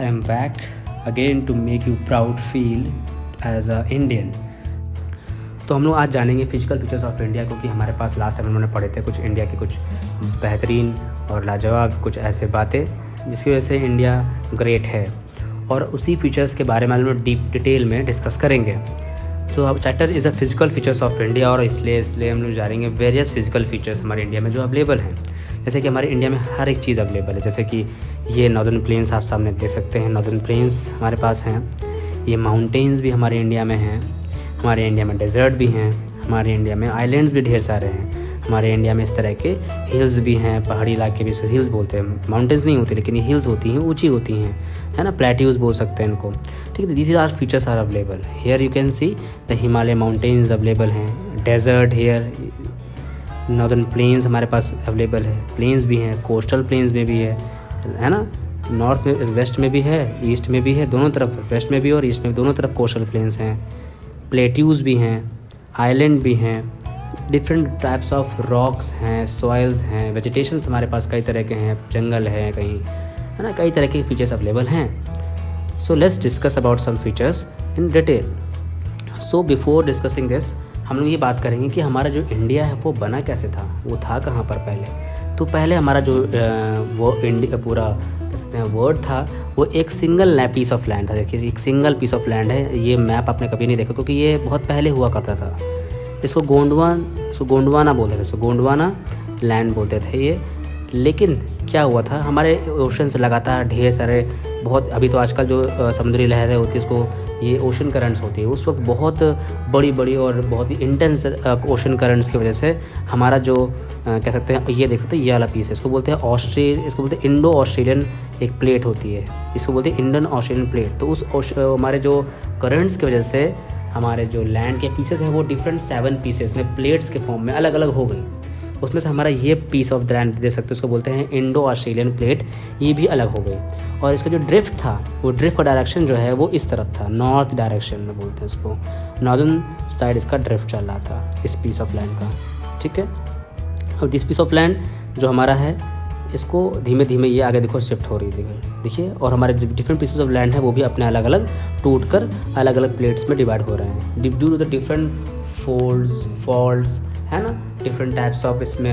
I am back again to make you proud feel as a Indian। तो हम लोग आज जानेंगे फिजिकल फीचर्स ऑफ इंडिया, क्योंकि हमारे पास लास्ट टाइम उन्होंने पढ़े थे कुछ इंडिया के कुछ बेहतरीन और लाजवाब कुछ ऐसे बातें जिसकी वजह से इंडिया ग्रेट है, और उसी फीचर्स के बारे में हम लोग डीप डिटेल में डिस्कस करेंगे। सो अब chapter is a physical features of India, और इसलिए हम लोग जानेंगे वेरियस फिजिकल फीचर्स हमारे इंडिया में जो अवेलेबल हैं। जैसे कि हमारे इंडिया में हर एक चीज़ अवेलेबल है, जैसे कि ये नॉर्दर्न प्लेन्स आप सामने देख सकते हैं, नॉर्दर्न प्लेन्स हमारे पास हैं। ये माउंटेन्स भी हमारे इंडिया में हैं, हमारे इंडिया में डेजर्ट भी हैं, हमारे इंडिया में आइलैंड्स भी ढेर सारे हैं, हमारे इंडिया में इस तरह के हिल्स भी हैं, पहाड़ी इलाके भी हिल्स बोलते हैं, माउंटेन्स नहीं होती लेकिन ये हिल्स होती हैं, ऊंची होती हैं, है ना, प्लेट्यूज बोल सकते हैं इनको। ठीक है, this are features are available here. You can see the Himalaya mountains available हैं, डेजर्ट हियर, नॉर्दर्न प्लेन्स हमारे पास अवेलेबल है, प्लेन्स भी हैं, कोस्टल प्लेन्स में भी है ना, नॉर्थ में वेस्ट में भी है, ईस्ट में भी है, दोनों तरफ, वेस्ट में भी और ईस्ट में भी, दोनों तरफ कोस्टल प्लेन्स हैं, प्लेट्यूज भी हैं, आइलैंड भी हैं, डिफरेंट टाइप्स ऑफ रॉक्स हैं, सॉइल्स हैं, वेजिटेशंस हमारे पास कई तरह के हैं, जंगल है कहीं, है ना, कई तरह के फीचर्स अवेलेबल हैं। So let's discuss about some features in detail. So before discussing this हम लोग ये बात करेंगे कि हमारा जो इंडिया है वो बना कैसे था, वो था कहाँ पर पहले। तो पहले हमारा जो वो इंडिया पूरा वर्ड था वो एक सिंगल पीस ऑफ लैंड था। देखिए एक सिंगल पीस ऑफ लैंड है, ये मैप आपने कभी नहीं देखा क्योंकि ये बहुत पहले हुआ करता था। इसको गोंडवाना बोलते थे, इसको गोंडवाना लैंड बोलते थे ये। लेकिन क्या हुआ था, हमारे ओशन पे लगातार ढेर सारे बहुत, अभी तो आजकल जो समुद्री लहरें होती है उसको ये ओशन करंट्स होती है, उस वक्त बहुत बड़ी बड़ी और बहुत ही इंटेंस ओशन करंट्स की वजह से हमारा जो कह सकते हैं, ये देख सकते हैं ये वाला पीस है, इसको बोलते हैं इसको बोलते हैं इंडो ऑस्ट्रेलियन एक प्लेट होती है, इसको बोलते हैं इंडियन ऑस्ट्रेलियन प्लेट। तो उस हमारे जो करंट्स की वजह से हमारे जो लैंड के पीसेस हैं वो डिफरेंट 7 पीसेस में प्लेट्स के फॉर्म में अलग अलग हो गई। उसमें से हमारा ये पीस ऑफ लैंड दे सकते हैं, उसको बोलते हैं इंडो ऑस्ट्रेलियन प्लेट, ये भी अलग हो गई। और इसका जो ड्रिफ्ट था वो ड्रिफ्ट का डायरेक्शन जो है वो इस तरफ था, नॉर्थ डायरेक्शन में बोलते हैं इसको, नॉर्दर्न साइड इसका ड्रिफ्ट चल रहा था इस पीस ऑफ लैंड का। ठीक है, अब दिस पीस ऑफ लैंड जो हमारा है इसको धीमे धीमे ये आगे देखो शिफ्ट हो रही है, देखिए, और हमारे डिफरेंट पीसेस ऑफ लैंड है वो भी अपने अलग अलग टूट कर अलग अलग प्लेट्स में डिवाइड हो रहे हैं due to the different faults, है ना, डिफरेंट टाइप्स ऑफ इसमें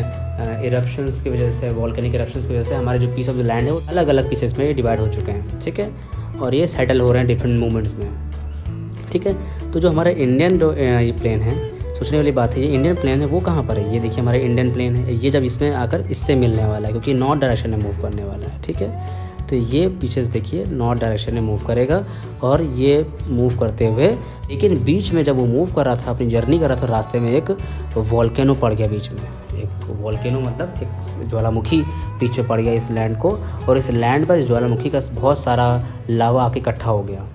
इरप्शंस की वजह से, वॉल्केनिक इरप्शंस की वजह से हमारे जो पीस ऑफ द लैंड है वो अलग अलग पीसेस में डिवाइड हो चुके हैं। ठीक है, और ये सेटल हो रहे हैं डिफरेंट मूवमेंट्स में। ठीक है, तो जो हमारे इंडियन जो ये प्लेन है, सोचने वाली बात है, ये इंडियन प्लेन है वो कहाँ पर है, ये देखिए हमारे इंडियन प्लेन है, ये जब इसमें आकर इससे मिलने वाला है क्योंकि नॉर्थ डायरेक्शन में मूव करने वाला है। ठीक है, तो ये पीछे देखिए नॉर्थ डायरेक्शन में मूव करेगा, और ये मूव करते हुए, लेकिन बीच में जब वो मूव कर रहा था, अपनी जर्नी कर रहा था, रास्ते में एक वॉल्केनो पड़ गया बीच में, एक वॉल्केनो मतलब एक ज्वालामुखी बीच में पड़ गया इस लैंड को, और इस लैंड पर इस ज्वालामुखी का बहुत सारा लावा आके इकट्ठा हो गया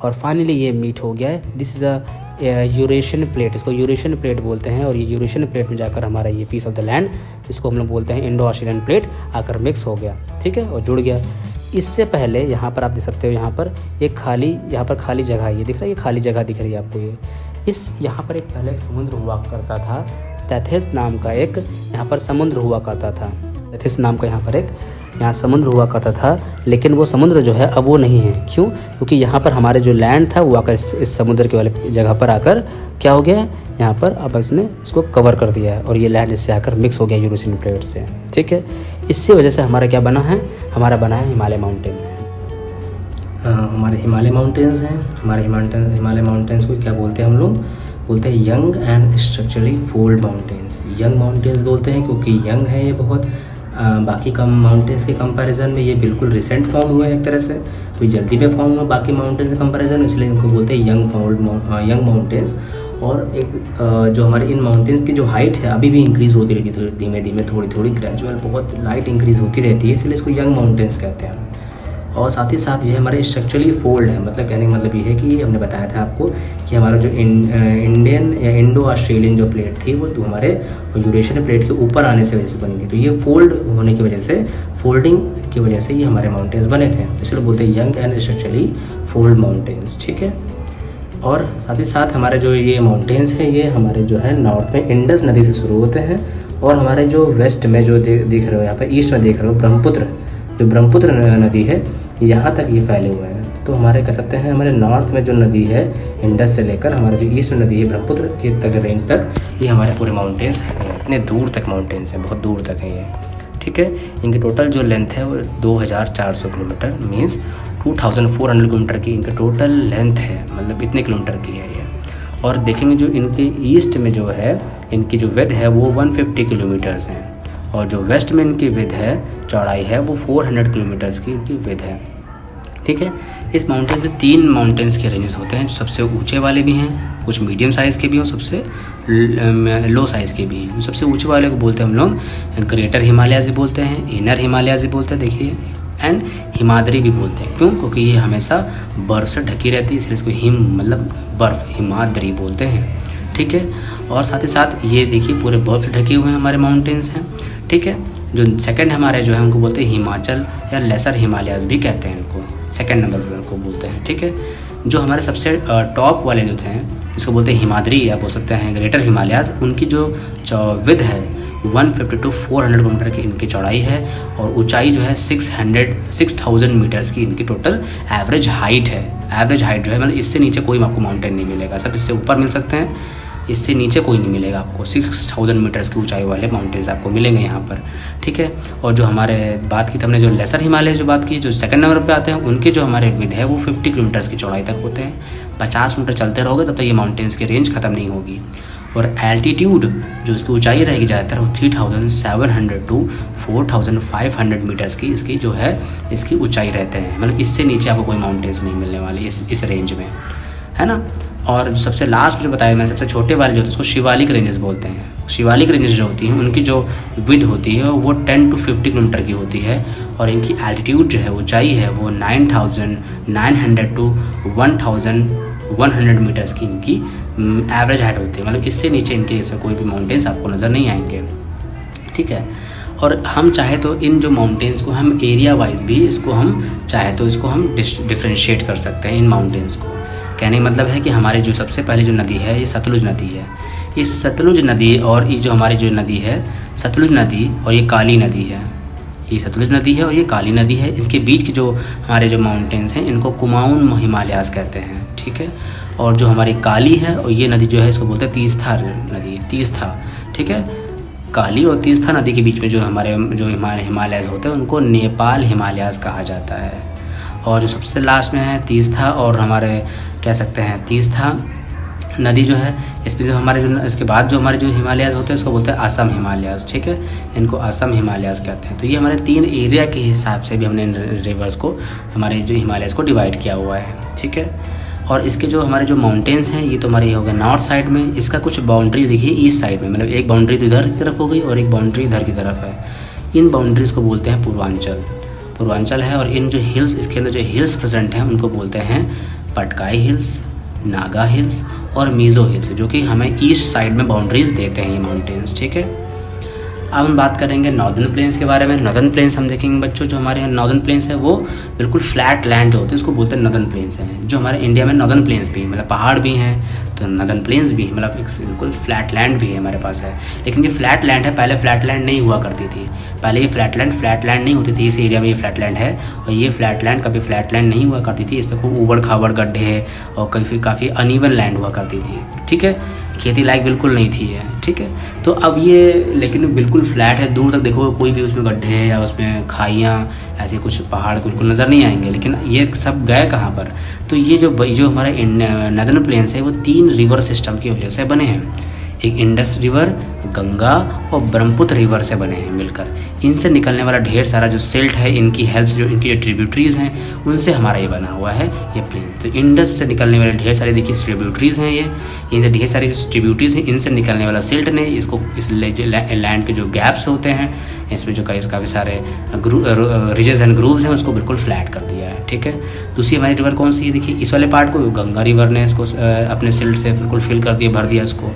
और फाइनली ये मीट हो गया है। This is a Eurasian plate, इसको यूरेशियन प्लेट बोलते हैं, और ये यूरेशियन प्लेट में जाकर हमारा ये पीस ऑफ द लैंड, इसको हम लोग बोलते हैं इंडो ऑस्ट्रेलियन प्लेट, आकर मिक्स हो गया। ठीक है, और जुड़ गया। इससे पहले यहाँ पर आप देख सकते हो, यहाँ पर खाली जगह है, ये दिख रहा है, ये खाली जगह दिख रही है आपको, ये यहाँ पर एक पहले एक समुद्र हुआ करता था, तैथिस नाम का एक यहाँ पर समुद्र हुआ करता था, तैथिस नाम का यहाँ पर एक समुद्र हुआ करता था, लेकिन वो समुद्र जो है अब वो नहीं है। क्यों? क्योंकि यहाँ पर हमारे जो लैंड था वो आकर इस समुद्र के वाले जगह पर आकर क्या हो गया है, यहाँ पर अब इसने इसको कवर कर दिया है, और ये लैंड इससे आकर मिक्स हो गया यूरेशियन प्लेट से। ठीक है, इसी वजह से हमारा क्या बना है, हमारा बना है हिमालय माउंटेन। हमारे हिमालय माउंटेन्स हैं, हमारे हिमालय माउंटेन्स को क्या बोलते हैं, हम लोग बोलते हैं young and structurally fold mountains. Young mountains बोलते हैं क्योंकि यंग है ये बहुत, बाकी कम माउंटेन्स के कंपैरिजन में ये बिल्कुल रिसेंट फॉर्म हुए हैं, एक तरह से कोई जल्दी पे फॉर्म हुआ बाकी माउंटेन्स के कंपैरिजन में, इसलिए इनको बोलते हैं यंग माउंटेन्स। और एक जो हमारे इन माउंटेन्स की जो हाइट है अभी भी इंक्रीज़ होती रहती है, धीमे धीमे थोड़ी ग्रेजुअल बहुत लाइट इंक्रीज़ होती रहती है, इसलिए इसको यंग माउंटेन्स कहते हैं। और साथ ही साथ ये हमारे स्ट्रक्चरली फोल्ड है, मतलब कहने का मतलब ये है कि हमने बताया था आपको कि हमारा जो इंडियन या इंडो ऑस्ट्रेलियन जो प्लेट थी वो हमारे यूरेशियन प्लेट के ऊपर आने से वजह से बनी थी, तो ये फोल्ड होने की वजह से, फोल्डिंग की वजह से ये हमारे माउंटेन्स बने थे, इसलिए बोलते हैं young and structurally fold mountains. ठीक है, और साथ ही साथ हमारे जो ये माउंटेन्स हैं ये हमारे जो है नॉर्थ में इंडस नदी से शुरू होते हैं, और हमारे जो वेस्ट में जो देख रहे हो यहाँ पर, ईस्ट में देख रहे हो जो ब्रह्मपुत्र नदी है यहाँ तक ये फैले हुए हैं। तो हमारे कह सकते हैं हमारे नॉर्थ में जो नदी है इंडस से लेकर हमारे जो ईस्ट में नदी है ब्रह्मपुत्र के तक रेंज तक, ये हमारे पूरे माउंटेन्स हैं, इतने दूर तक माउंटेन्स हैं, बहुत दूर तक है ये। ठीक है, इनकी टोटल जो लेंथ है वो 2400 किलोमीटर मीन्स 2400 किलोमीटर की इनका टोटल लेंथ है, मतलब इतने किलोमीटर की है ये। और देखेंगे जो इनके ईस्ट में जो है इनकी जो विड्थ है वो 150 किलोमीटर्स हैं, और जो वेस्ट में इनकी विड्थ है, चौड़ाई है, वो 400 किलोमीटर्स की इनकी विड्थ है। ठीक है, इस माउंटेन में 3 माउंटेन्स के रेंजेस होते हैं, जो सबसे ऊंचे वाले भी हैं, कुछ मीडियम साइज़ के भी और सबसे लो साइज़ के भी हैं। सबसे ऊंचे वाले को बोलते हैं हम लोग ग्रेटर हिमालयाज़ भी बोलते हैं, इनर हिमालयाज़ भी बोलते हैं, देखिए, एंड हिमाद्री भी बोलते हैं। क्यों? क्योंकि ये हमेशा बर्फ़ से ढकी रहती है, इसलिए इसको हिम मतलब बर्फ़ हिमाद्री बोलते हैं। ठीक है, और साथ ही साथ ये देखिए पूरे बर्फ़ से ढके हुए हैं हमारे माउंटेन्स हैं। ठीक है, जो सेकंड हमारे जो है उनको बोलते हैं हिमाचल या लेसर हिमालयाज़ भी कहते हैं इनको, सेकंड नंबर पर उनको बोलते हैं। ठीक है, जो हमारे सबसे टॉप वाले जो थे इसको बोलते हैं हिमाद्री या बोल सकते हैं ग्रेटर हिमालयाज़, उनकी जो विड्थ है 150 to 400 किलोमीटर की इनकी चौड़ाई है, और ऊंचाई जो है 6000 मीटर्स की इनकी टोटल एवरेज हाइट है। एवरेज हाइट जो है मतलब इससे नीचे कोई आपको माउंटेन नहीं मिलेगा, सब इससे ऊपर मिल सकते हैं, इससे नीचे कोई नहीं मिलेगा आपको। 6000 मीटर्स की ऊंचाई वाले माउंटेन्स आपको मिलेंगे यहाँ पर। ठीक है, और जो हमारे बात की थी हमने जो लेसर हिमालय जो बात की, जो सेकंड नंबर पे आते हैं, उनके जो हमारे विड्थ है वो 50 किलोमीटर्स की चौड़ाई तक होते हैं। 50 मीटर चलते रहोगे तब तक ये माउंटेन्स की रेंज ख़त्म नहीं होगी। और एल्टीट्यूड जो इसकी ऊंचाई रहेगी ज़्यादातर वो 3700 to 4500 मीटर्स की इसकी जो है इसकी ऊंचाई रहते हैं, मतलब इससे नीचे आपको कोई माउंटेन्स नहीं मिलने वाले इस रेंज में, है ना। और जो सबसे लास्ट जो बताया मैंने, सबसे छोटे वाले जो होते हैं उसको शिवालिक रेंजेस बोलते हैं। शिवालिक रेंजेस जो होती हैं उनकी जो विड्थ होती है वो 10 to 50 किलोमीटर की होती है, और इनकी एल्टीट्यूड जो है ऊंचाई है वो 9900 to 1100 मीटर्स की इनकी एवरेज हाइट होती है, मतलब इससे नीचे इनके इसमें कोई भी माउंटेन्स आपको नज़र नहीं आएंगे। ठीक है, और हम चाहे तो इन जो माउंटेन्स को हम एरिया वाइज भी इसको हम चाहे तो इसको हम डिफ्रेंशिएट कर सकते हैं इन माउंटेन्स को। कहने का मतलब है कि हमारी जो सबसे पहले जो नदी है ये सतलुज नदी है। इस सतलुज नदी और ये जो हमारी जो नदी है सतलुज नदी और ये काली नदी है, ये सतलुज नदी है और ये काली नदी है, इसके बीच की जो हमारे जो माउंटेन्स हैं इनको कुमाऊन हिमालयाज़ कहते हैं। ठीक है, और जो हमारी काली है और ये नदी जो है इसको बोलते हैं तीस्था नदी, तीस्था। ठीक है, काली और तीस्था नदी के बीच में जो हमारे जो हिमालयाज़ होते हैं उनको नेपाल हिमालयाज़ कहा जाता है। और जो सबसे लास्ट में है तीस्था, और हमारे कह सकते हैं तीस्था नदी जो है इसमें जो हमारे जो इसके बाद जो हमारे जो हिमालयाज़ होते हैं इसको बोलते हैं असम हिमालयाज़। ठीक है, इनको असम हिमालयाज़ कहते हैं। तो ये हमारे 3 एरिया के हिसाब से भी हमने इन रिवर्स को हमारे जो हिमालयाज़ को डिवाइड किया हुआ है। ठीक है, और इसके जो हमारे जो माउंटेन्स हैं ये तो हमारे ये हो गए नॉर्थ साइड में, इसका कुछ बाउंड्री देखिए ईस्ट साइड में, मतलब एक बाउंड्री तो इधर की तरफ हो गई और एक बाउंड्री इधर की तरफ है। इन बाउंड्रीज़ को बोलते हैं पूर्वांचल है। और इन जो हिल्स इसके अंदर जो हिल्स प्रेजेंट हैं उनको बोलते हैं पटकाई हिल्स, नागा हिल्स और मीज़ो हिल्स, जो कि हमें ईस्ट साइड में बाउंड्रीज देते हैं ये माउंटेन्स। ठीक है, अब हम बात करेंगे नॉर्दर्न प्लेन्स के बारे में। नॉर्दर्न प्लेन्स हम देखेंगे बच्चों, जो हमारे यहाँ नॉर्दर्न प्लेन्स है वो बिल्कुल फ्लैट लैंड जो होते हैं उसको बोलते हैं नॉर्दर्न प्लेन्स हैं। जो हमारे इंडिया में नॉर्दर्न प्लेन्स भी मतलब पहाड़ भी हैं तो नॉर्दर्न प्लेन्स भी मतलब बिल्कुल फ्लैट लैंड भी है हमारे पास है। लेकिन ये फ्लैट लैंड है, पहले फ्लैट लैंड नहीं हुआ करती थी। पहले ये फ्लैट लैंड नहीं होती थी। इस एरिया में ये फ्लैट लैंड है और ये फ्लैट लैंड कभी फ्लैट लैंड नहीं हुआ करती थी। इस पर खूब उबड़ खाबड़ गड्ढे और काफ़ी अनइवन लैंड हुआ करती थी। ठीक है, खेती लायक बिल्कुल नहीं थी है। ठीक है, तो अब ये लेकिन बिल्कुल फ्लैट है, दूर तक देखो कोई भी उसमें गड्ढे या उसमें खाइयाँ ऐसे कुछ पहाड़ बिल्कुल नज़र नहीं आएंगे। लेकिन ये सब गए कहाँ पर? तो ये जो हमारे नॉर्दर्न प्लेन्स है वो 3 रिवर सिस्टम की वजह से बने हैं। एक इंडस रिवर, गंगा और ब्रह्मपुत्र रिवर से बने हैं मिलकर। इनसे निकलने वाला ढेर सारा जो सिल्ट है, इनकी हेल्प जो इनकी जो ट्रिब्यूटरीज़ हैं उनसे हमारा ये बना हुआ है ये प्लेन। तो इंडस से निकलने वाले ढेर सारे देखिए ट्रिब्यूटरीज़ हैं, ये इनसे ढेर सारी ट्रिब्यूटरीज़ हैं, इनसे निकलने वाला सिल्ट ने इसको इस लैंड के जो गैप्स होते हैं इसमें जो काफ़ी सारे रिजेस एंड ग्रूव्स हैं उसको बिल्कुल फ्लैट कर दिया है। ठीक है, दूसरी हमारी रिवर कौन सी है? देखिए इस वाले पार्ट को गंगा रिवर ने इसको अपने सिल्ट से बिल्कुल फिल कर दिया, भर दिया इसको।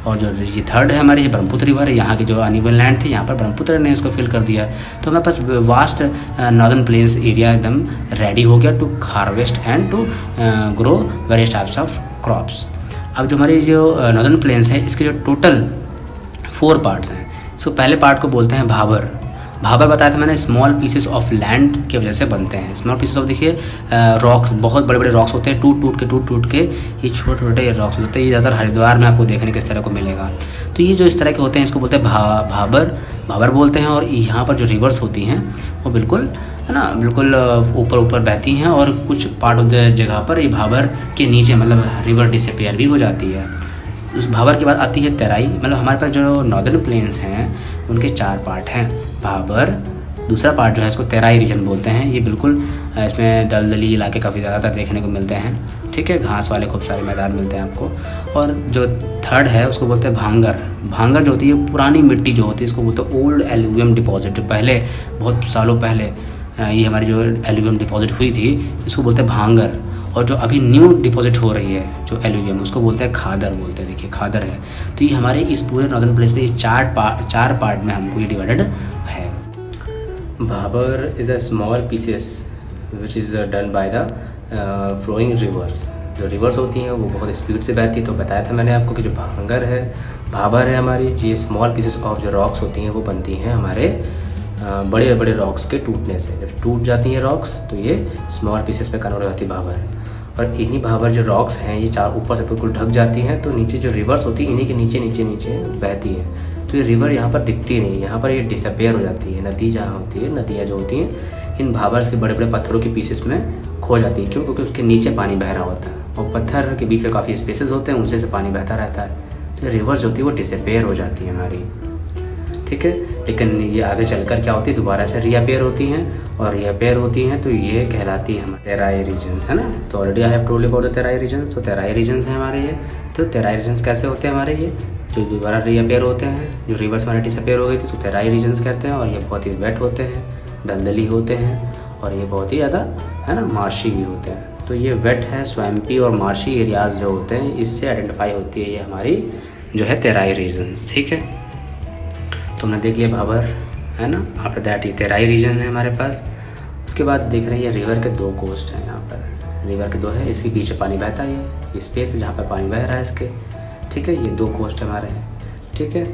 और जो ये थर्ड है हमारी ये ब्रह्मपुत्र रिवर है, यहाँ की जो अनइवन लैंड थी यहाँ पर ब्रह्मपुत्र ने इसको फिल कर दिया। तो हमारे पास वास्ट नॉर्दर्न प्लेन्स एरिया एकदम रेडी हो गया to harvest and to grow various types of crops. अब जो हमारी जो नॉर्दर्न प्लेन्स है इसके जो टोटल 4 पार्ट्स हैं। सो पहले पार्ट को बोलते हैं भाबर, भाबर बताया था मैंने स्मॉल पीसेस ऑफ लैंड की वजह से बनते हैं। स्मॉल पीसेस ऑफ देखिए रॉक्स, बहुत बड़े बड़े रॉक्स होते हैं, टूट टूट के ये छोटे छोटे रॉक्स होते हैं। ये ज़्यादातर हरिद्वार में आपको देखने को इस तरह को मिलेगा। तो ये जो इस तरह के होते हैं इसको बोलते हैं भाबर बोलते हैं। और यहाँ पर जो रिवर्स होती हैं वो बिल्कुल है ना, बिल्कुल ऊपर ऊपर बहती हैं और कुछ पार्ट ऑफ द जगह पर ये भाबर के नीचे मतलब रिवर डिसअपीयर भी हो जाती है। उस भाबर के बाद आती है तराई। मतलब हमारे पास जो नॉर्दर्न प्लेन्स हैं उनके 4 पार्ट हैं, भाबर, दूसरा पार्ट जो है इसको तराई रीजन बोलते हैं। ये बिल्कुल इसमें दलदली इलाके काफ़ी ज़्यादातर देखने को मिलते हैं, ठीक है, घास वाले खूब सारे मैदान मिलते हैं आपको। और जो थर्ड है उसको बोलते हैं भांगर जो होती है पुरानी मिट्टी जो होती है इसको बोलते हैं ओल्ड एल्यूवियम डिपॉजिट। जो पहले बहुत सालों पहले ये हमारी जो एल्यूवियम डिपॉजिट हुई थी इसको बोलते हैं भांगर। और जो अभी न्यू डिपॉजिट हो रही है जो एल्यूवियम उसको बोलते हैं खादर बोलते हैं। देखिए खादर है। तो ये हमारे इस पूरे नॉर्दर्न प्लेस में ये 4 पार्ट में हमको ये डिवाइडेड है। Bhabar is a small pieces which is done by the flowing rivers. जो रिवर्स होती हैं वो बहुत स्पीड से बहती है। तो बताया था मैंने आपको कि जो भाबर है हमारी, ये स्मॉल पीसेस ऑफ जो रॉक्स होती हैं वो बनती हैं हमारे बड़े बड़े रॉक्स के टूटने से। जब टूट जाती हैं रॉक्स तो ये स्मॉल पीसेस पे कन्वर्ट हो जाती है भाबर। और इन्हीं भाबर जो रॉक्स हैं ये 4 ऊपर से बिल्कुल ढक जाती हैं, तो नीचे जो रिवर्स होती है इन्हीं के नीचे बहती है। तो ये रिवर यहाँ पर दिखती नहीं, यहाँ पर ये डिसअपेयर हो जाती है। नदी जहाँ होती है, नदियाँ जो होती हैं इन भाबर्स के बड़े बड़े पत्थरों के पीसेस में खो जाती है। क्यों? क्योंकि उसके नीचे पानी बह रहा होता है और पत्थर के बीच में काफ़ी स्पेसेस होते हैं, उनसे से पानी बहता रहता है। तो रिवर्स जो होती है वो डिसअपेयर हो जाती है हमारी, ठीक है। लेकिन ये आगे चलकर क्या होती है, दोबारा से रीअपेयर होती हैं। और रीअपेयर होती हैं तो ये कहलाती है हमारे तेराई रीजन्स, है ना। तो already I have told about the Terai regions. तो तेराई रीजन्स हैं हमारे ये। तो तेराई रीजन्स कैसे होते हैं हमारे ये, जो दोबारा रीअपेयर होते हैं, जो रिवर्स हमारे डिसअपेयर हो गई थी तो तेराई रीजन्स कहते हैं। और ये बहुत ही वेट होते हैं, दलदली होते हैं और ये बहुत ही ज़्यादा है ना मार्शी भी होते हैं। तो ये वेट है, स्वैम्पी और मार्शी एरियाज़ जो होते हैं इससे आइडेंटिफाई होती है ये हमारी जो है तेराई रीजन्स, ठीक है। तो हमने देख लिया भाबर, है ना। आफ्टर दैट ये तेराई रीजन है हमारे पास। उसके बाद देख रहे हैं ये रिवर के 2 कोस्ट हैं। यहाँ पर रिवर के 2 है, इसके बीच में पानी बहता है, ये स्पेस है जहाँ पर पानी बह रहा है इसके, ठीक है। ये 2 कोस्ट हमारे हैं, ठीक है।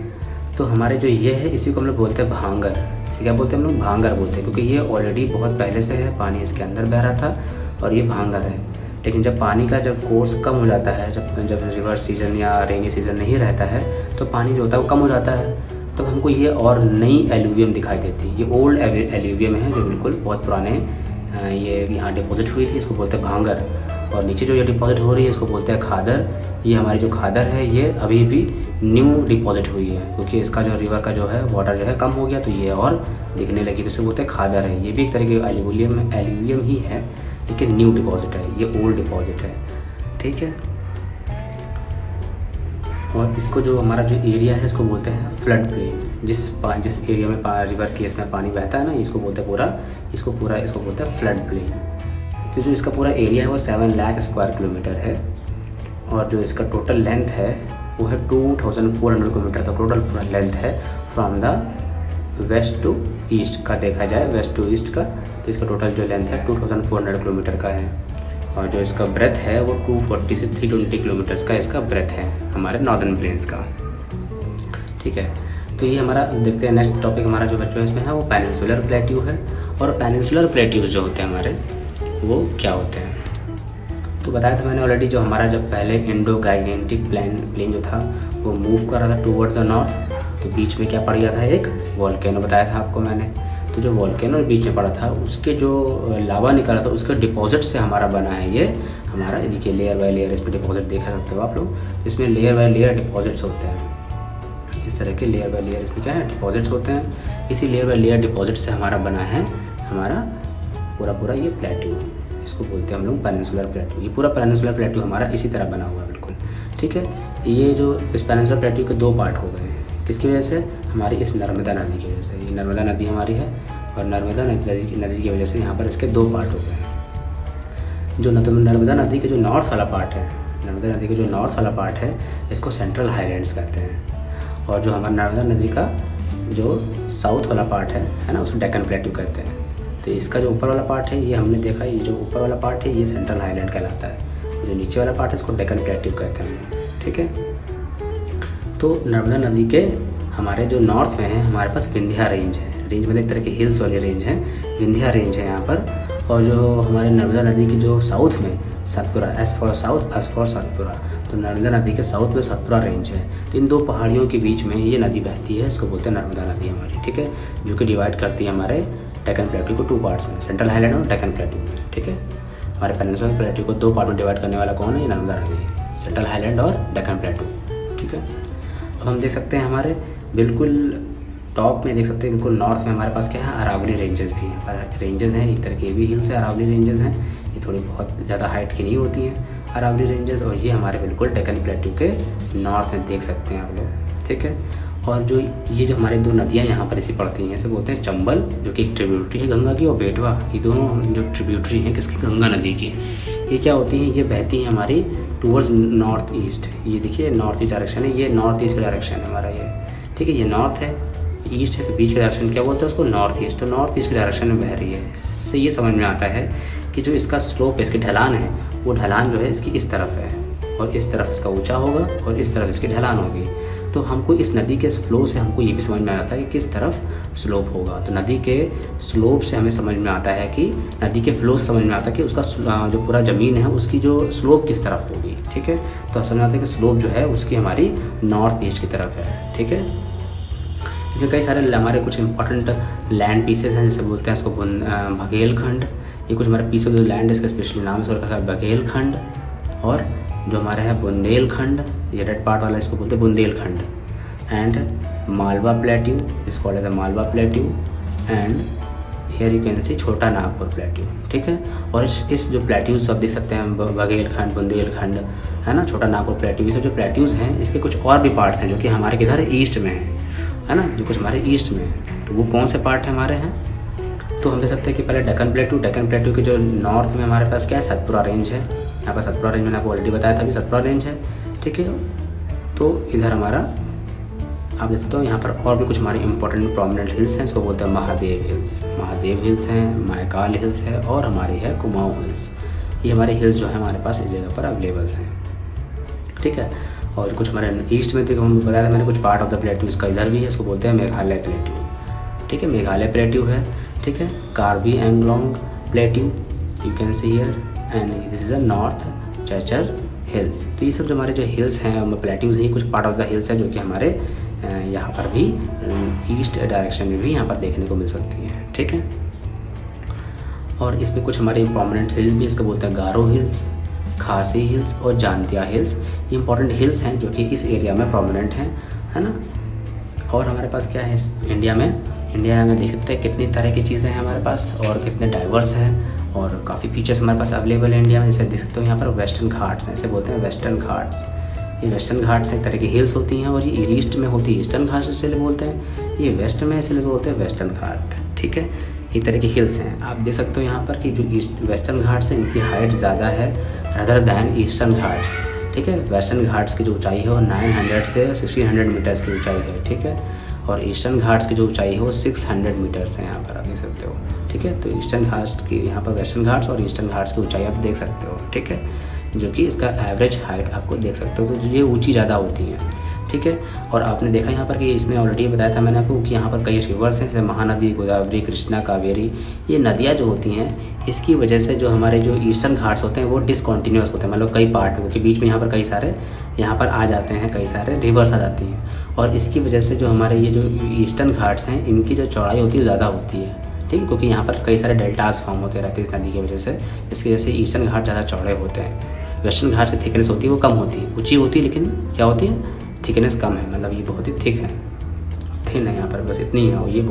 तो हमारे जो ये है इसी को हम लोग बोलते हैं भांगर। इसे क्या बोलते हैं हम लोग? भांगर बोलते हैं, क्योंकि ये ऑलरेडी बहुत पहले से है, पानी इसके अंदर बह रहा था और ये भांगर है। लेकिन जब पानी का जब कोर्स कम हो जाता है, जब रिवर सीजन या रेनी सीजन नहीं रहता है तो पानी जो होता है वो कम हो जाता है, तब हमको ये और नई एल्यूवियम दिखाई देती है। ये ओल्ड एल्यूवियम है जो बिल्कुल बहुत पुराने ये यहाँ डिपॉजिट हुई थी, इसको बोलते हैं भांगर। और नीचे जो ये डिपॉजिट हो रही है इसको बोलते हैं खादर। ये हमारी जो खादर है ये अभी भी न्यू डिपॉजिट हुई है, क्योंकि इसका जो रिवर का जो है वाटर जो है कम हो गया तो ये और दिखने लगी, तो इसे बोलते हैं खादर है। ये भी एक तरह की एल्यूवियम ही है, लेकिन न्यू डिपॉजिट है, ये ओल्ड डिपॉजिट है, ठीक है। और इसको जो हमारा जो एरिया है इसको बोलते हैं फ्लड प्लेन। जिस एरिया में रिवर केस में पानी बहता है ना, इसको बोलते हैं इसको बोलते हैं फ्लड प्लेन। तो जो इसका पूरा एरिया है वो 7 लाख स्क्वायर किलोमीटर है। और जो इसका टोटल लेंथ है वो है 2400 किलोमीटर का टोटल पूरा लेंथ है, from the west to east का देखा जाए, वेस्ट टू ईस्ट का। तो इसका टोटल जो लेंथ है 2400 किलोमीटर का है। और जो इसका ब्रेथ है वो 240 से 320 किलोमीटर्स का इसका ब्रेथ है हमारे नॉर्दर्न प्लेन्स का, ठीक है। तो ये हमारा देखते हैं नेक्स्ट टॉपिक हमारा जो बच्चों इसमें है वो पेनिनसुलर प्लेट्यू है। और पेनिनसुलर प्लेट्यूज जो होते हैं हमारे वो क्या होते हैं, तो बताया था मैंने ऑलरेडी, जो हमारा जब पहले इंडो गाइगेंटिक प्लेन जो था वो मूव कर रहा था टूवर्ड्स द नॉर्थ, तो बीच में क्या पड़ गया था, एक वॉल्केनो बताया था आपको मैंने। तो जो वॉल्केनो बीच में पड़ा था उसके जो लावा निकला था उसके डिपॉजिट से हमारा बना है ये हमारा, देखिए लेयर बाय लेयर इस पर डिपॉजिट देख सकते हो आप लोग। इसमें लेयर बाय लेयर डिपॉजिट्स होते हैं, इस तरह के लेयर बाय लेयर इसमें क्या है डिपॉजिट्स होते हैं। इसी लेयर बाय लेयर डिपॉजिट से हमारा बना है हमारा पूरा ये प्लेट्यू, इसको बोलते हैं हम लोग पेनिनसुलर प्लेट्यू। ये पूरा पेनिनसुलर प्लेट्यू हमारा इसी तरह बना हुआ है बिल्कुल, ठीक है। ये जो इस पेनिनसुलर प्लेट्यू के 2 पार्ट हो गए हैं, किसकी वजह से, हमारी इस नर्मदा नदी की वजह से। ये नर्मदा नदी हमारी है और नर्मदा नदी की वजह से यहाँ पर इसके 2 पार्ट हो गए हैं। जो नर्मदा नदी के जो नॉर्थ वाला पार्ट है, नर्मदा नदी के जो नॉर्थ वाला पार्ट है इसको सेंट्रल हाईलैंड्स कहते हैं। और जो हमारा नर्मदा नदी का जो साउथ वाला पार्ट है ना, उसको डेक्कन प्लेट्यू कहते हैं। तो इसका जो ऊपर वाला पार्ट है ये हमने देखा, ये जो ऊपर वाला पार्ट है ये सेंट्रल हाईलैंड कहलाता है। जो नीचे वाला पार्ट है इसको डेक्कन प्लेट्यू कहते हैं, ठीक है। तो नर्मदा नदी के हमारे जो नॉर्थ में है हमारे पास विंध्या रेंज है, रेंज मतलब एक तरह की हिल्स वाली रेंज है, विंध्या रेंज है यहाँ पर। और जो हमारे नर्मदा नदी की जो साउथ में Satpura, S for south S for Satpura, तो नर्मदा नदी के साउथ में सतपुरा रेंज है। तो इन दो पहाड़ियों के बीच में ये नदी बहती है, इसको बोलते हैं नर्मदा नदी हमारी, ठीक है, जो कि डिवाइड करती है हमारे डेक्कन प्लेटू को 2 पार्ट्स में, सेंट्रल हाईलैंड और डेक्कन प्लेटू में, ठीक है। हमारे पेनिनसुलर प्लेटू को 2 पार्ट में डिवाइड करने वाला कौन है? ये नर्मदा नदी, सेंट्रल हाईलैंड और डेक्कन प्लेटू, ठीक है। अब हम देख सकते हैं हमारे बिल्कुल टॉप में देख सकते हैं, बिल्कुल नॉर्थ में हमारे पास क्या है? अरावली रेंजेस भी हैं। रेंजेस हैं एक तरह के भी हिल्स है, अरावली रेंजेस हैं, ये थोड़ी बहुत ज़्यादा हाइट की नहीं होती हैं अरावली रेंजेस। और ये हमारे बिल्कुल डेक्कन प्लेटू के नॉर्थ में देख सकते हैं आप लोग, ठीक है। और जो ये जो हमारी 2 नदियाँ यहाँ पर इसी पड़ती हैं, इसे बोलते हैं चंबल, जो कि एक ट्रिब्यूटरी है गंगा की, और बेटवा, ये दोनों जो ट्रिब्यूटरी हैं किसकी? गंगा नदी की। ये क्या होती हैं? ये बहती हैं हमारी टूवर्ड्स नॉर्थ ईस्ट। ये देखिए नॉर्थ ईस्ट डायरेक्शन है, ये नॉर्थ ईस्ट का डायरेक्शन है हमारा ये, ठीक है। ये नॉर्थ है, ईस्ट है, तो बीच का डायरेक्शन क्या बोलते हैं उसको? North east. तो नॉर्थ ईस्ट के डायरेक्शन में बह रही है। इससे ये समझ में आता है कि जो इसका स्लोप है, इसकी ढलान है, वो ढलान जो है इसकी इस तरफ है, और इस तरफ इसका ऊंचा होगा, और इस तरफ इसकी ढलान होगी। तो हमको इस नदी के फ्लो से हमको ये भी समझ में आता है कि किस तरफ स्लोप होगा। तो नदी के स्लोप से हमें समझ में आता है कि नदी के फ्लो से समझ में आता है कि उसका जो पूरा ज़मीन है उसकी जो स्लोप किस तरफ होगी, ठीक है। तो समझ में आता है कि स्लोप जो है उसकी हमारी नॉर्थ ईस्ट की तरफ है, ठीक है। इसमें कई सारे हमारे कुछ इंपॉर्टेंट लैंड पीसेस हैं, जैसे बोलते हैं इसको बघेलखंड। ये कुछ हमारे पीस ऑफ द लैंड, इसका स्पेशली नाम इसको रखा है बघेलखंड। और जो हमारे है बुंदेलखंड, ये रेड पार्ट वाला इसको बोलते हैं बुंदेलखंड। एंड मालवा प्लेट्यू, इसको called as Malwa plateau. And here you can see Chota Nagpur plateau, ठीक है। और इस जो प्लेट्यूज आप देख सकते हैं, बघेलखंड, बुंदेलखंड, है ना, छोटा नागपुर प्लेट्यू, ये सब जो प्लेट्यूज़ हैं इसके कुछ और भी पार्ट्स हैं जो कि हमारे किधर ईस्ट में है ना, जो कुछ हमारे ईस्ट में है। तो वो कौन से पार्ट है हमारे हैं? तो हम देख सकते हैं कि पहले डेक्कन प्लेटू के जो नॉर्थ में हमारे पास क्या है? सतपुरा रेंज है। यहाँ पर सतपुरा रेंज मैंने आपको ऑलरेडी बताया था, अभी सतपुरा रेंज है, ठीक है। तो इधर हमारा आप देख सकते हो यहाँ पर और भी कुछ हमारे इंपॉर्टेंट प्रोमिनेंट हिल्स हैं, इसको बोलते हैं महादेव हिल्स हैं, मायकाल हिल्स है, और हमारी है कुमाऊँ हिल्स। ये हमारे हिल्स जो है हमारे पास इस जगह पर अवेलेबल हैं, ठीक है। और कुछ हमारे ईस्ट में तो हम बताया था मैंने, कुछ पार्ट ऑफ द प्लेट्यू इसका इधर भी है, इसको बोलते हैं मेघालय प्लेट्यू, ठीक है। मेघालय प्लेट्यू है, ठीक है। Karbi Anglong plateau you can see here, and this is a north Cachar hills. तो ये सब जो हमारे जो हिल्स हैं प्लेट्यूज ही कुछ पार्ट ऑफ द हिल्स है जो कि हमारे यहाँ पर भी ईस्ट डायरेक्शन में भी यहाँ पर देखने को मिल सकती है, ठीक है। और इसमें कुछ हमारे प्रोमिनेंट हिल्स भी, इसको बोलते हैं गारो हिल्स, खासी हिल्स और जानतिया हिल्स। ये इंपॉर्टेंट हिल्स हैं जो कि इस एरिया में प्रोमिनेंट हैं, है ना। और हमारे पास क्या है इंडिया में देख सकते हैं कितनी तरह की चीज़ें हैं हमारे पास, और कितने डाइवर्स हैं, और काफ़ी फीचर्स हमारे पास अवेलेबल है इंडिया में। जैसे देख सकते हो यहाँ पर वेस्टर्न घाट्स हैं, इसे बोलते हैं वेस्टर्न घाट्स। ये वेस्टर्न घाट्स एक तरह की हिल्स होती हैं, और ये ईस्ट में होती है ईस्टर्न घाट्स इसलिए बोलते हैं, ये वेस्ट में इसलिए बोलते हैं वेस्टर्न घाट, ठीक है। ये तरह की हिल्स हैं। आप देख सकते हो यहाँ पर कि जो वेस्टर्न घाट्स हैं इनकी हाइट ज़्यादा है रदर दैन ईस्टर्न घाट्स, ठीक है। वेस्टर्न घाट्स की जो ऊंचाई है वो 900 से 1600 मीटर्स की ऊंचाई है, ठीक है। और ईस्टर्न घाट्स की जो ऊंचाई है वो 600 मीटर्स है, यहाँ पर आप देख सकते हो, ठीक है। तो ईस्टर्न घाट्स की यहाँ पर वेस्टर्न घाट्स और ईस्टर्न घाट्स की ऊंचाई आप देख सकते हो, ठीक है, जो कि इसका एवरेज हाइट आपको देख सकते हो। तो ये ऊंची ज़्यादा होती है, ठीक है। और आपने देखा यहाँ पर कि इसमें ऑलरेडी बताया था मैंने आपको कि यहाँ पर कई रिवर्स हैं, जैसे महानदी, गोदावरी, कृष्णा, कावेरी। ये नदियाँ जो होती हैं इसकी वजह से जो हमारे जो ईस्टर्न घाट्स होते हैं वो डिसकॉन्टीन्यूस होते हैं, मतलब कई पार्ट में, क्योंकि बीच में यहाँ पर कई सारे यहाँ पर आ जाते हैं, कई सारे रिवर्स आ जाती हैं। और इसकी वजह से जो हमारे ये जो ईस्टर्न घाट्स हैं इनकी जो चौड़ाई होती है ज़्यादा होती है, ठीक है, क्योंकि यहाँ पर कई सारे डेल्टास फॉर्म होते रहते हैं इस नदी की वजह से, जिसकी वजह से ईस्टर्न घाट ज़्यादा चौड़े होते हैं। वेस्टर्न घाट की थिकनेस होती है वो कम होती है, ऊँची होती है, लेकिन क्या होती है, थिकनेस कम है, मतलब ये बहुत ही थिक है, थिन है यहाँ पर, बस इतनी है। और ये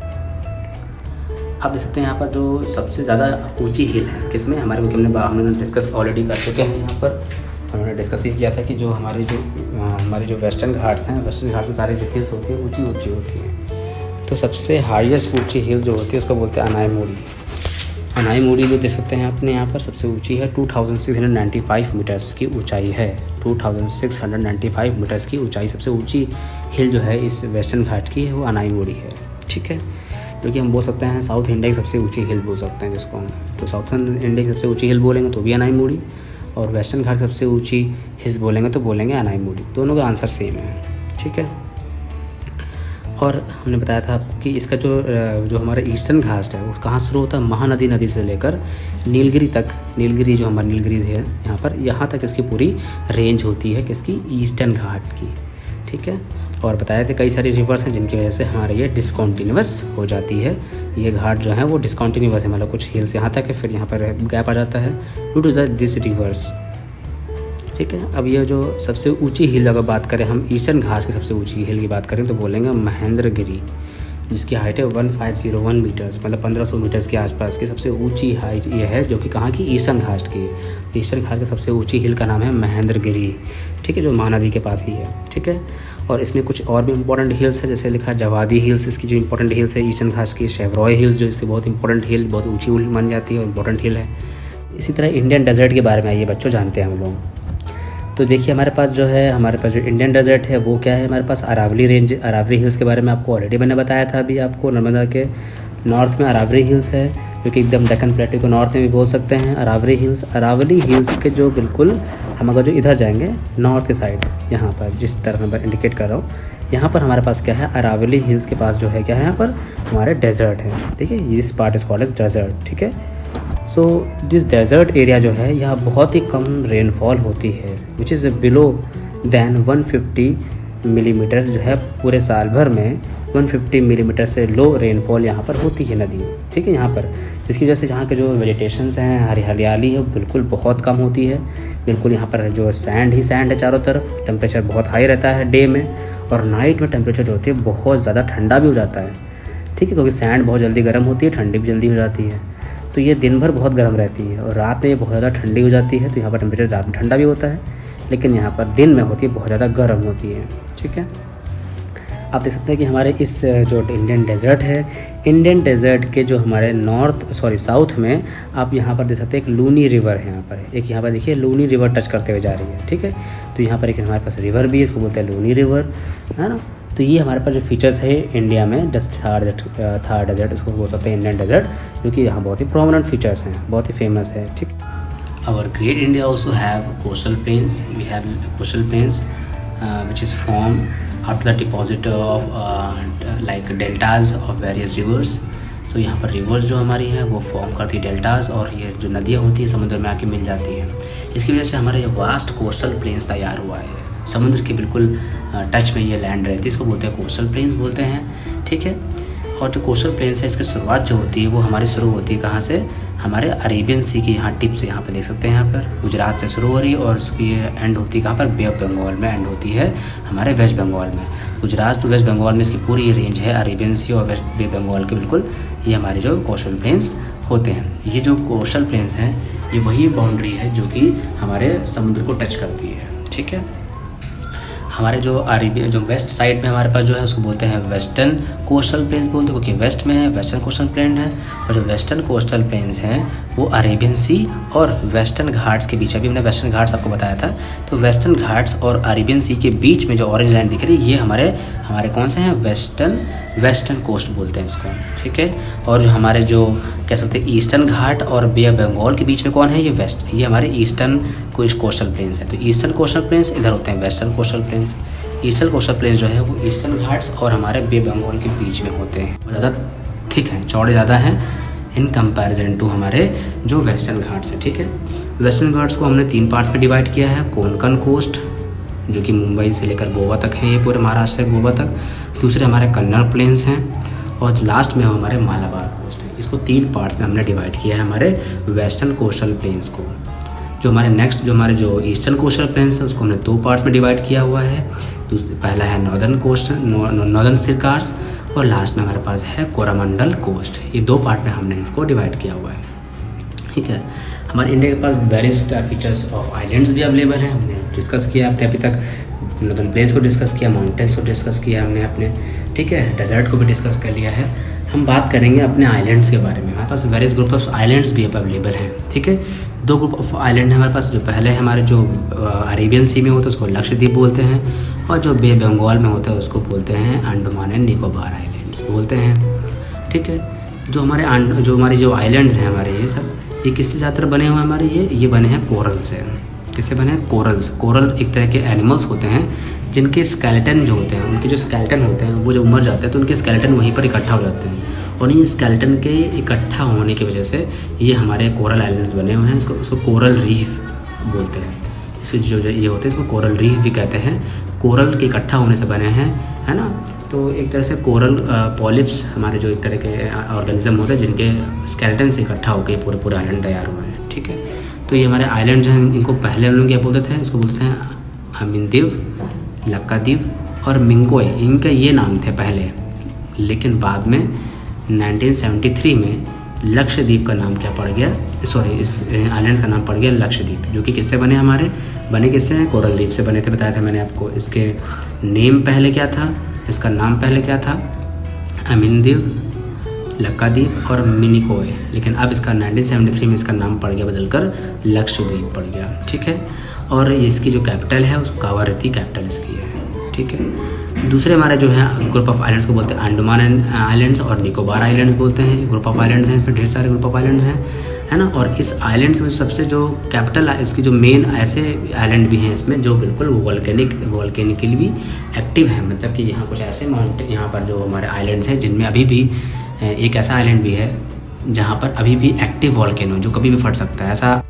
आप देख सकते हैं यहाँ पर जो सबसे ज़्यादा ऊंची हिल है किसमें हमारे, क्योंकि हमने डिस्कस ऑलरेडी कर चुके हैं। यहाँ पर हमने डिस्कस ये किया था कि जो हमारे जो वेस्टर्न घाट्स हैं, वेस्टर्न घाट्स में सारी जो हिल्स होती है ऊंची होती हैं। तो सबसे हाईएस्ट ऊंची हिल जो होती है उसको बोलते हैं अनाईमुड़ी जो देख सकते हैं आपने यहाँ पर सबसे ऊंची है, 2695 मीटर्स की ऊंचाई है। 2695 मीटर्स की ऊंचाई सबसे ऊंची हिल जो है इस वेस्टर्न घाट की है वो अनाईमुड़ी है, ठीक है। जो कि हम बोल सकते हैं साउथ इंडिया की सबसे ऊंची हिल बोल सकते हैं जिसको हम, तो साउथ इंडिया की सबसे ऊंची हिल बोलेंगे तो भी अनाईमुड़ी, और वेस्टर्न घाट सबसे ऊंची हिल्स बोलेंगे तो बोलेंगे अनाईमुड़ी, दोनों का आंसर सेम है, ठीक है। और हमने बताया था आपको कि इसका जो हमारा ईस्टर्न घाट है वो कहाँ शुरू होता है, महानदी नदी से लेकर नीलगिरी तक, नीलगिरी जो हमारा नीलगिरी है यहाँ तक इसकी पूरी रेंज होती है किसकी, ईस्टर्न घाट की। ठीक है, और बताया था कई सारी रिवर्स हैं जिनकी वजह से हमारे ये डिसकॉन्टीन्यूअस हो जाती है। ये घाट जो है वो डिसकॉन्टीन्यूअस है, मतलब कुछ हिल्स यहाँ तक है, फिर यहाँ पर गैप आ जाता है ड्यू टू दिस रिवर्स। ठीक है, अब ये जो सबसे ऊंची हिल अगर बात करें हम ईस्टर्न घाट की सबसे ऊंची हिल की बात करें तो बोलेंगे महेंद्रगिरी, जिसकी हाइट है 1501 मीटर्स, मतलब 1500 मीटर्स के आसपास की सबसे ऊंची हाइट ये है, जो कि कहाँ की, ईस्टर्न घाट की। ईस्टर्न घाट की सबसे ऊंची हिल का नाम है महेंद्रगिरी। ठीक है, जो महानदी के पास ही है। ठीक है, और इसमें कुछ और भी इंपॉर्टेंट हिल्स है, जैसे लिखा है जवादी हिल्स, इसकी जो इंपॉर्टेंट हिल्स है ईस्टर्न घाट की। शेवरॉय हिल्स जो इसकी बहुत इंपॉर्टेंट हिल, बहुत ऊँची मानी जाती है और इंपॉर्टेंट हिल है। इसी तरह इंडियन डेजर्ट के बारे में आइए बच्चों जानते हैं हम लोग। तो देखिए हमारे पास जो इंडियन डेजर्ट है वो क्या है, हमारे पास अरावली रेंज, अरावली हिल्स के बारे में आपको ऑलरेडी मैंने बताया था अभी आपको। नर्मदा के नॉर्थ में अरावली हिल्स है, जो कि एकदम डेक्कन प्लेटू को नॉर्थ में भी बोल सकते हैं अरावली हिल्स के जो बिल्कुल हम अगर जो इधर जाएंगे नॉर्थ के साइड, यहाँ पर जिस तरह मैं इंडिकेट कर रहा हूँ, यहाँ पर हमारे पास क्या है, अरावली हिल्स के पास जो है क्या है, यहाँ पर हमारे डेजर्ट है। ठीक है, this part is called as desert. ठीक है, सो दिस डेजर्ट एरिया जो है यहाँ बहुत ही कम रेनफॉल होती है, which is below than 150 millimetre जो है पूरे साल भर में 150 मिलीमीटर से लो रेनफॉल यहाँ पर होती है नदी। ठीक है, यहाँ पर जिसकी वजह से यहाँ के जो वेजिटेशंस हैं, हरियाली है, बिल्कुल बहुत कम होती है। बिल्कुल यहाँ पर जो सैंड ही सैंड है चारों तरफ। टेम्परेचर बहुत हाई रहता है डे में, और नाइट में टेम्परेचर जो होती है बहुत ज़्यादा ठंडा भी हो जाता है। ठीक है, क्योंकि सैंड बहुत जल्दी गर्म होती है, ठंडी भी जल्दी हो जाती है। तो ये दिन भर बहुत गर्म रहती है और रात में ये बहुत ज़्यादा ठंडी हो जाती है। तो यहाँ पर टेम्परेचर रात में ठंडा भी होता है, लेकिन यहाँ पर दिन में होती है बहुत ज़्यादा गर्म होती है। ठीक है, आप देख सकते हैं कि हमारे इस जो इंडियन डेजर्ट है, इंडियन डेजर्ट के जो हमारे साउथ में आप यहाँ पर देख सकते हैं एक लूनी रिवर है। यहाँ पर एक, यहाँ पर देखिए लूनी रिवर टच करते हुए जा रही है। ठीक है, तो यहाँ पर एक हमारे पास रिवर भी है, इसको बोलते हैं लूनी रिवर, है ना। तो ये हमारे पास जो फीचर्स है इंडिया में थार डेजर्ट, इसको बोल सकते हैं इंडियन डेजर्ट, जो कि यहाँ बहुत ही प्रोमिनेंट फीचर्स हैं, बहुत ही फेमस है। ठीक, our great India also have coastal plains, we have coastal plains which is form after the deposit of like deltas of various rivers. So यहाँ पर रिवर्स जो हमारी हैं वो फॉर्म करती है डेल्टाज, और ये जो नदियाँ होती हैं समुद्र में आके मिल जाती हैं। इसकी वजह से हमारे ये वास्ट कोस्टल प्लेन्स तैयार हुआ है, समुद्र के बिल्कुल टच में ये लैंड रहती है, इसको बोलते हैं कोस्टल प्लेन्स बोलते हैं। ठीक है, और जो कोस्टल प्लेन्स है इसकी शुरुआत जो होती है वो हमारी शुरू होती है कहाँ से, हमारे अरेबियन सी की यहाँ टिप से, यहाँ पे देख सकते हैं, यहाँ पर गुजरात से शुरू हो रही है और उसकी एंड होती है कहाँ पर, बे ऑफ बंगाल में एंड होती है हमारे वेस्ट बंगाल में। गुजरात टू वेस्ट बंगाल में इसकी पूरी रेंज है अरेबियन सी और वेस्ट बे बंगाल के, बिल्कुल ये हमारे जो कोस्टल प्लेन्स होते हैं। ये जो कोस्टल प्लेन्स हैं ये वही बाउंड्री है जो कि हमारे समुद्र को टच करती है। ठीक है, हमारे जो अरेबियन जो वेस्ट साइड में हमारे पास जो है उसको बोलते हैं वेस्टर्न कोस्टल प्लेन्स बोलते हैं, क्योंकि वेस्ट में है वेस्टर्न कोस्टल प्लेन है। और जो वेस्टर्न कोस्टल प्लेन्स हैं वो अरेबियन सी और वेस्टर्न घाट्स के बीच, अभी हमने वेस्टर्न घाट्स आपको बताया था, तो वेस्टर्न घाट्स और अरेबियन सी के बीच में जो ऑरेंज लाइन दिख रही है ये हमारे कौन से हैं, वेस्टर्न कोस्ट बोलते हैं इसको। ठीक है, और जो हमारे जो कह सकते हैं ईस्टर्न घाट और बे ऑफ बंगाल के बीच में कौन है, ये हमारे ईस्टर्न कोस्टल प्लेन्स हैं। तो ईस्टर्न कोस्टल प्लेन्स इधर होते हैं western coastal planes. Eastern coastal planes जो है वो ईस्टर्न घाट्स और हमारे बे बंगाल के बीच में होते हैं, ज़्यादा थिक हैं, चौड़े ज़्यादा हैं इन कंपैरिजन टू हमारे जो वेस्टर्न घाट्स हैं। ठीक है, वेस्टर्न घाट्स को हमने 3 पार्ट्स में डिवाइड किया है। कोंकण कोस्ट जो कि मुंबई से लेकर गोवा तक है, ये पूरे महाराष्ट्र से गोवा तक। दूसरे हमारे कन्नड़ प्लेन्स हैं, और लास्ट में हमारे मालाबार कोस्ट है। इसको 3 पार्ट्स में हमने डिवाइड किया है हमारे वेस्टर्न कोस्टल प्लेन्स को। जो हमारे जो ईस्टर्न कोस्टल प्लेन्स है उसको हमने 2 पार्ट्स में डिवाइड किया हुआ है। पहला है नॉर्दर्न सिरकार्स, और लास्ट में हमारे पास है कोरामंडल कोस्ट। ये 2 पार्ट में हमने इसको डिवाइड किया हुआ है। ठीक है, हमारे इंडिया के पास वेरियस फीचर्स ऑफ आइलैंड्स भी अवेलेबल हैं, हमने डिस्कस किया आपने अभी तक। नॉर्दर्न प्लेन्स को डिस्कस किया, माउंटेन्स को डिस्कस किया हमने अपने, ठीक है, डेजर्ट को भी डिस्कस कर लिया है। हम बात करेंगे अपने आइलैंड्स के बारे में। हमारे पास वेरियस ग्रुप ऑफ आइलैंड्स भी अवेलेबल हैं। ठीक है, 2 ग्रुप ऑफ आइलैंड है हमारे पास। जो पहले हमारे जो अरेबियन सी में होता है उसको लक्षद्वीप बोलते हैं, और जो बे बंगाल में होता है उसको बोलते हैं अंडमान एंड निकोबार आइलैंड्स बोलते हैं। ठीक है, जो हमारी जो आइलैंड्स हैं हमारे, ये सब ये किससे ज़्यादातर बने हुए हैं हमारे, ये बने हैं कोरल से। किससे बने हैं? कोरल्स। कोरल एक तरह के एनिमल्स होते हैं जिनके स्केलेटन जो होते हैं, उनके जो स्केलेटन होते हैं वो जब मर जाते हैं तो उनके स्केलेटन वहीं पर इकट्ठा हो जाते हैं, और ये स्केलेटन के इकट्ठा होने की वजह से ये हमारे कोरल आइलैंड्स बने हुए हैं। इसको कोरल रीफ बोलते हैं। इसके जो ये होते हैं इसको कोरल रीफ भी कहते हैं। कोरल के इकट्ठा होने से बने हैं, है ना। तो एक तरह से कोरल पॉलिप्स हमारे जो एक तरह के ऑर्गेनिज्म होते हैं जिनके स्केलेटन से इकट्ठा होकर पूरे पूरे आइलैंड तैयार हुए हैं, ठीक है। तो ये हमारे आइलैंड्स हैं, इनको पहले हम लोग क्या बोलते थे? इसको बोलते हैं अमिनदीव, लक्कादीप और मिंकोय। इनके ये नाम थे पहले, लेकिन बाद में 1973 में लक्षद्वीप का नाम क्या पड़ गया, सॉरी इस आइलैंड्स का नाम पड़ गया लक्षद्वीप, जो कि किससे बने हमारे? बने किससे हैं? कोरल रीफ से बने थे, बताया था मैंने आपको। इसके नेम पहले क्या था? इसका नाम पहले क्या था? अमिनदीव, लक्कादीप और मिनिकोय, लेकिन अब इसका 1973 में इसका नाम पड़ गया बदलकर लक्षद्वीप पड़ गया, ठीक है। और इसकी जो कैपिटल है उसको कावारती कैपिटल इसकी है, ठीक है। दूसरे हमारे जो है ग्रुप ऑफ आइलैंड्स को बोलते हैं अंडमान आइलैंड्स और निकोबार आइलैंड्स बोलते हैं। ग्रुप ऑफ आइलैंड्स हैं, इसमें ढेर सारे ग्रुप ऑफ आइलैंड्स हैं, है ना। और इस आइलैंड्स में सबसे जो कैपिटल इसकी जो मेन ऐसे आइलैंड भी हैं इसमें जो बिल्कुल वॉल्केनिकली भी एक्टिव है, मतलब कि यहाँ कुछ ऐसे माउंटेन, यहाँ पर जो हमारे आइलैंड्स हैं जिनमें अभी भी एक ऐसा आइलैंड भी है जहाँ पर अभी भी एक्टिव वॉल्केनो जो कभी भी फट सकता है, ऐसा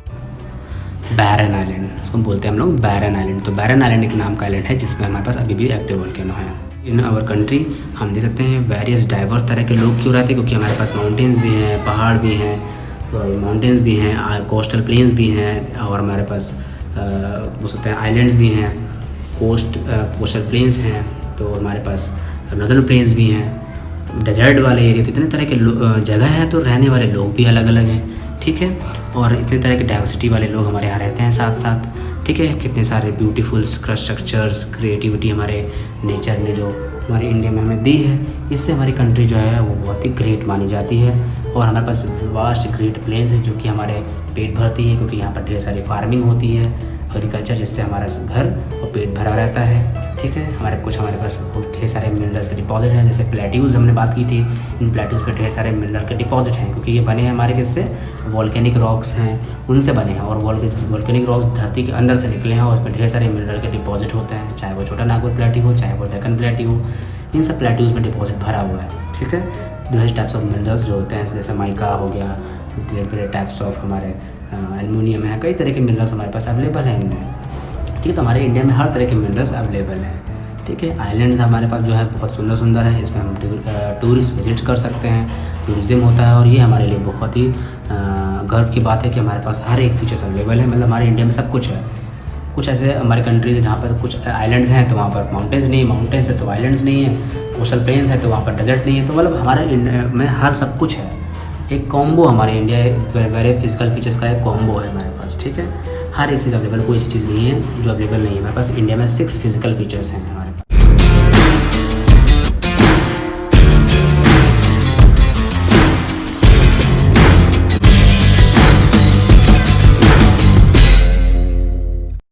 बैरन आइलैंड उसको बोलते हैं हम लोग, बैरन आइलैंड। तो बैरन आइलैंड एक नाम का आइलैंड है जिसमें हमारे पास अभी भी एक्टिव वॉल्केनो है। इन आवर कंट्री हम देख सकते हैं वेरियस डाइवर्स तरह के लोग क्यों रहते हैं, क्योंकि हमारे पास माउंटेन्स भी हैं, पहाड़ भी हैं, सॉरी माउंटेन्स भी हैं, कोस्टल प्लेन्स भी हैं, और हमारे पास बोल सकते हैं आइलैंड्स भी हैं, कोस्टल प्लेन्स हैं, तो हमारे पास नॉर्दर्न प्लेन्स भी हैं, डेजर्ट वाले एरिया। तो इतने तरह के जगह है, तो रहने वाले लोग भी अलग अलग हैं, ठीक है। और इतने तरह के डाइवर्सिटी वाले लोग हमारे यहाँ रहते हैं साथ साथ, ठीक है। कितने सारे ब्यूटीफुल स्ट्रक्चर्स, क्रिएटिविटी हमारे नेचर ने जो हमारे इंडिया में हमें दी है, इससे हमारी कंट्री जो है वो बहुत ही ग्रेट मानी जाती है। और हमारे पास वास्ट ग्रेट प्लेन्स है जो कि हमारे पेट भरती है, क्योंकि यहाँ पर ढेर सारी फार्मिंग होती है, एग्रीकल्चर, जिससे हमारा घर और पेट भरा रहता है, ठीक है। हमारे पास ढेर सारे मिनरल्स के डिपॉजिट हैं, जैसे प्लेट्यूज़ हमने बात की थी। इन प्लेट्यूज़ पे ढेर सारे मिनरल के डिपॉजिट हैं, क्योंकि ये बने हैं हमारे किससे? वॉल्केनिक रॉक्स हैं, उनसे बने हैं। और वॉल्केनिक रॉक्स धरती के अंदर से निकले हैं और उसमें ढेर सारे मिनरल के डिपॉजिट होते हैं, चाहे वो छोटा नागपुर प्लेट्यू हो, चाहे वो डेक्कन प्लेट्यू हो, इन सब प्लेट्यूज़ में डिपॉजिट भरा हुआ है, ठीक है। डिफरेंट टाइप्स ऑफ मिनरल्स जो होते हैं, जैसे माइका हो गया, डिफरेंट टाइप्स ऑफ हमारे एल्युमिनियम है, कई तरह के मिनरल्स हमारे पास अवेलेबल हैं इनमें, ठीक है। तो हमारे इंडिया में हर तरह के मिनरल्स अवेलेबल हैं, ठीक है। आइलैंड्स हमारे पास जो है बहुत सुंदर सुंदर है, इसमें हम टूरिस्ट विजिट कर सकते हैं, टूरिज़्म होता है, और ये हमारे लिए बहुत ही गर्व की बात है कि हमारे पास हर एक फीचर्स अवेलेबल है। मतलब हमारे इंडिया में सब कुछ है। कुछ ऐसे हमारे कंट्रीज है जहाँ पर कुछ आइलैंड्स हैं तो वहाँ पर माउंटेन्स नहीं है, माउंटेन्स है तो आइलैंड्स नहीं है, कोस्टल प्लेन्स है तो वहाँ पर डेजर्ट नहीं है। तो मतलब हमारे इंडिया में हर सब कुछ है, एक कॉम्बो हमारे इंडिया वेरी फिजिकल फीचर्स का एक कॉम्बो है हमारे पास, ठीक है। हर एक चीज़ अवेलेबल, कोई चीज़ नहीं है जो अवेलेबल नहीं है हमारे पास। इंडिया में 6 फिजिकल फीचर्स हैं।